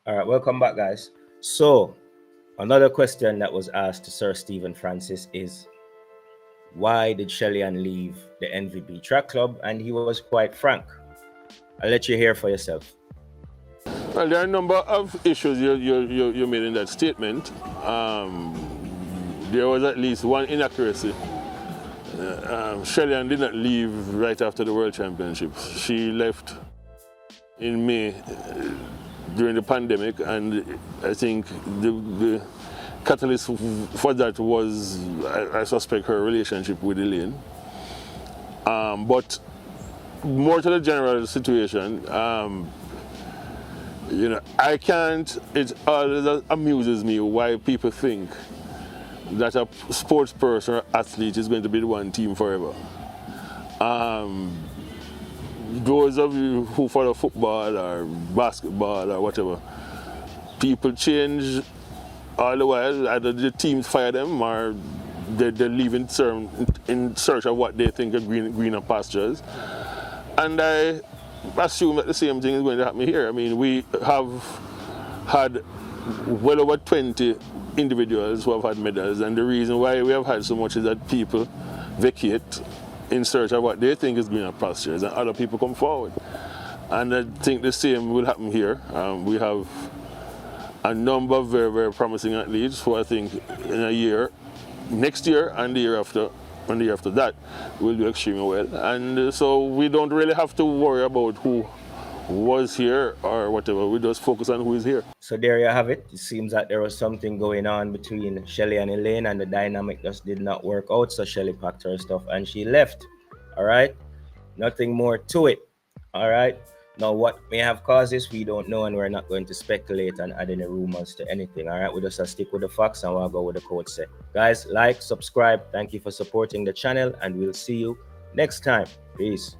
All right, welcome back, guys. So, another question that was asked to Sir Stephen Francis is why did Shelly-Ann leave the NVB track club? And he was quite frank. I'll let you hear for yourself. Well, there are a number of issues you made in that statement. There was at least one inaccuracy. Shelly-Ann did not leave right after the World Championships. She left in May during the pandemic, and I think the catalyst for that was, I suspect, her relationship with Elaine. But more to the general situation, I can't, it always amuses me why people think that a sports person or athlete is going to be the one team forever. Those of you who follow football or basketball or whatever, people change all the while. Either the teams fire them or they leave in search of what they think are greener pastures. And I assume that the same thing is going to happen here. I mean, we have had well over 20 individuals who have had medals, and the reason why we have had so much is that people vacate in search of what they think is greener pastures, and other people come forward. And I think the same will happen here. We have a number of very, very promising athletes who I think in a year, next year and the year after, and the year after that, will do extremely well. And so we don't really have to worry about who was here or whatever. We just focus on who is here. So there you have it. It seems that there was something going on between Shelly and Elaine, and the dynamic just did not work out. So Shelly packed her stuff and she left. All right. Nothing more to it. All right. Now, what may have caused this, we don't know, and we're not going to speculate and add any rumors to anything. All right. We just stick with the facts and we'll go with the code set. Guys, like, subscribe. Thank you for supporting the channel, and we'll see you next time. Peace.